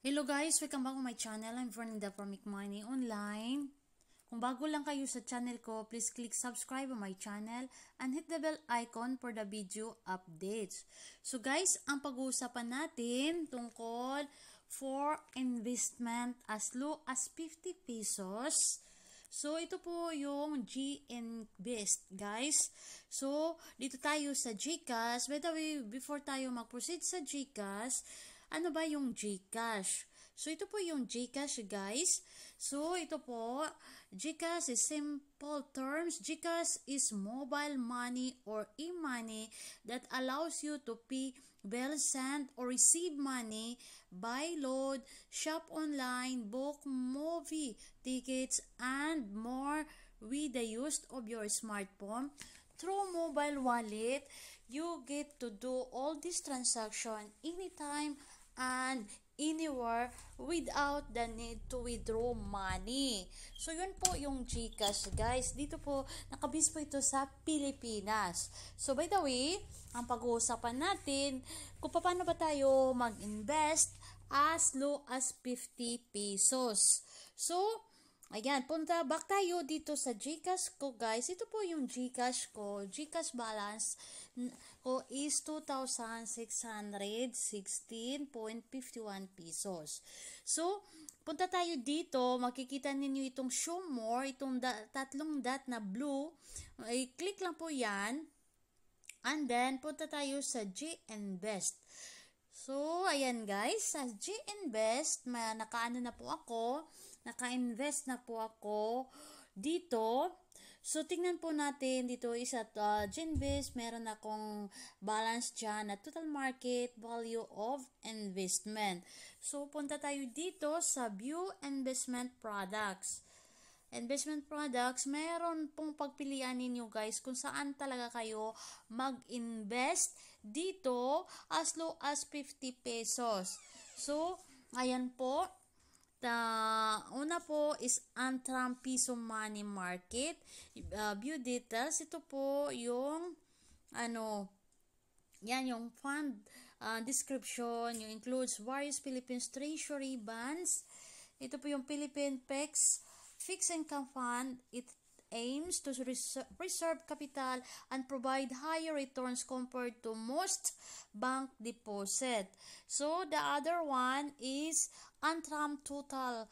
Hello guys! Welcome back to my channel. I'm Fernanda from Make Money Online. Kung bago lang kayo sa channel ko, please click subscribe on my channel and hit the bell icon for the video updates. So guys, ang pag-uusapan natin tungkol for investment as low as 50 pesos. So, ito po yung Ginvest, guys. So, dito tayo sa Gcash. By the way, before tayo mag-proceed sa Gcash, ano ba yung Gcash? So, ito po yung Gcash, guys. So, ito po, Gcash is simple terms. Gcash is mobile money or e-money that allows you to pay bills, send or receive money, buy, load, shop online, book movie tickets, and more with the use of your smartphone. Through mobile wallet, you get to do all this transaction anytime and anywhere without the need to withdraw money. So, yun po yung GCash, guys. Dito po, nakabase po ito sa Pilipinas. So, by the way, ang pag-uusapan natin kung paano ba tayo mag-invest as low as 50 pesos. So, ayan, punta back tayo dito sa GCash ko, guys. Ito po yung GCash ko. GCash balance ko is 2,616.51 pesos. So, punta tayo dito. Makikita ninyo itong show more, itong tatlong dot na blue. I-click lang po yan. And then, punta tayo sa Ginvest. So, ayan guys, sa Ginvest, naka-ano na po ako, naka-invest na po ako dito. So, tingnan po natin dito is at Ginvest, meron akong balance dyan na total market value of investment. So, punta tayo dito sa view investment products. Investment products, meron pong pagpilian ninyo guys kung saan talaga kayo mag-invest dito as low as 50 pesos. So, ayan po. Una po is Antram Piso Money Market. View details. Ito po yung yan yung fund description. Yung includes various Philippines Treasury bonds. Ito po yung Philippine PEX Fixed Income Fund. It aims to reserve capital and provide higher returns compared to most bank deposit. So, the other one is Antram Total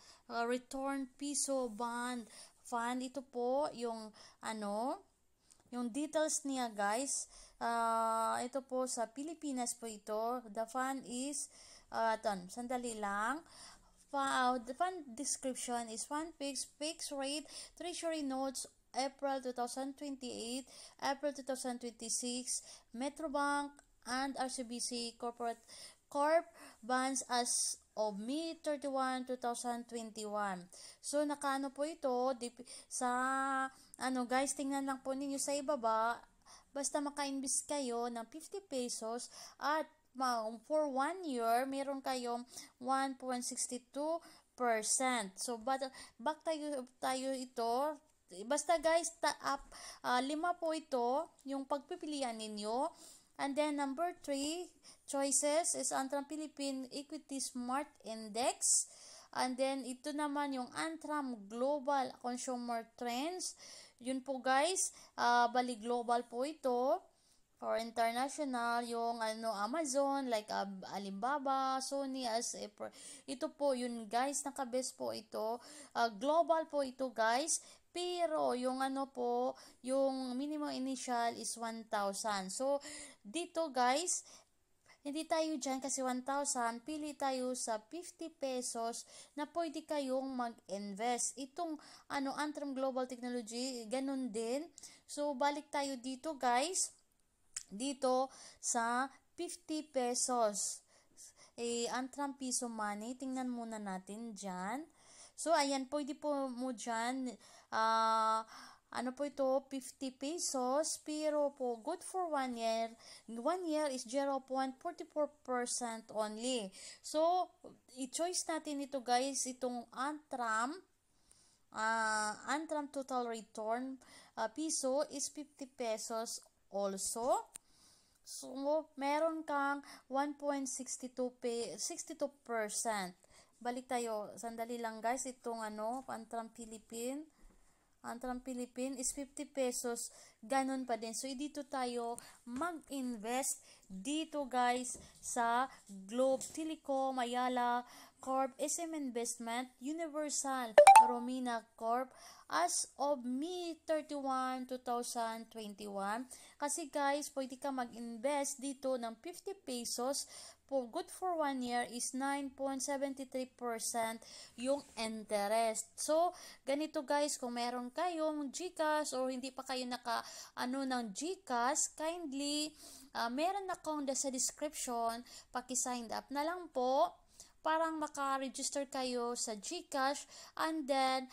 Return Piso Bond Fund. Ito po yung yung details niya guys. Ito po sa Pilipinas po ito. The fund is sandali lang. The fund description is fund fixed rate treasury notes April 2028, April 2026, Metrobank and RCBC Corp bonds as of May 31, 2021. So, nakaano po ito sa guys, tingnan lang po ninyo sa ibaba. Basta maka-invest kayo ng 50 pesos at for 1 year, meron kayong 1.62%. So, back tayo ito. Basta guys, lima po ito, yung pagpipilian ninyo. And then, number 3 choices is Antram Philippine Equity Smart Index. And then, ito naman yung Antram Global Consumer Trends. Yun po guys, bali global po ito. For international, yung Amazon, like Alibaba, Sony, ito po yun guys, nakabest po ito. Global po ito guys, pero yung yung minimum initial is 1,000. So, dito guys, hindi tayo dyan kasi 1,000, pili tayo sa 50 pesos na pwede kayong mag-invest. Itong Antram Global Technology, ganun din. So, balik tayo dito guys. Dito sa 50 pesos. Antram Piso Money. Tingnan muna natin dyan. So, ayan, pwede po mo dyan. Po ito? 50 pesos. Pero po, good for 1 year. 1 year is 0.44% only. So, i-choice natin ito guys. Itong Antram Total Return Piso is 50 pesos also. So, meron kang 1.62%. balik tayo. Sandali lang guys, itong Antram Philippine. Antram Philippine is 50 pesos. Ganon pa din. So, dito tayo mag-invest dito guys sa Globe Telecom, Ayala Corp, SM Investment, Universal, Romina Corp as of May 31, 2021. Kasi guys, pwede ka mag-invest dito ng 50 pesos. Good for 1 year is 9.73% yung interest. So, ganito guys, kung meron kayong GCash or hindi pa kayo ng GCash, kindly, meron akong sa description, paki-sign up na lang po. Parang maka-register kayo sa GCash and then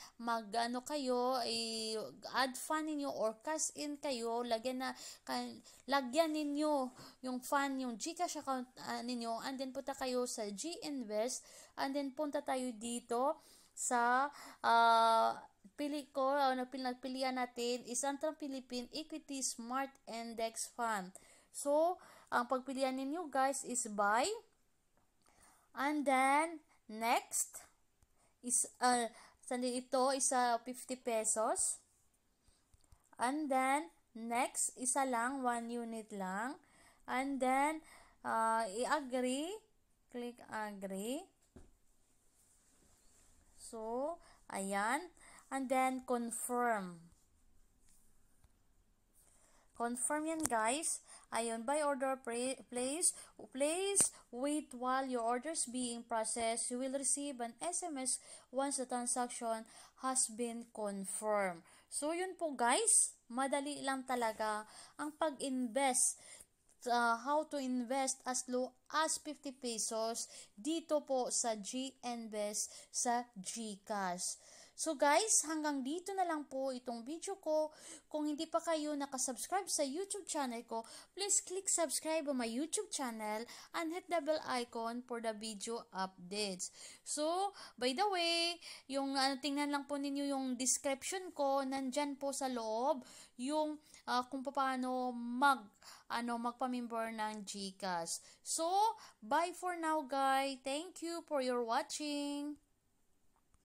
add fund ninyo or cash in kayo, lagyan ninyo yung fund, yung GCash account ninyo, and then punta kayo sa Ginvest, and then punta tayo dito sa nagpilian natin is Antram Philippine Equity Smart Index Fund. So, ang pagpilian ninyo guys is buy. And then, next, is, ito, isa 50 pesos. And then, next, isa lang, 1 unit lang. And then, i-agree, click agree. So, ayan. And then, confirm. Confirm yan guys. Ayun, buy order place, wait while your orders being processed. You will receive an SMS once the transaction has been confirmed. So, yun po guys, madali lang talaga ang pag-invest. How to invest as low as 50 pesos dito po sa Ginvest sa GCash. So guys, hanggang dito na lang po itong video ko. Kung hindi pa kayo nakasubscribe sa YouTube channel ko, please click subscribe on my YouTube channel and hit the bell icon for the video updates. So, by the way, yung tingnan lang po ninyo yung description ko, nandyan po sa loob yung kung paano magpa-member ng GCash. So, bye for now guys. Thank you for your watching.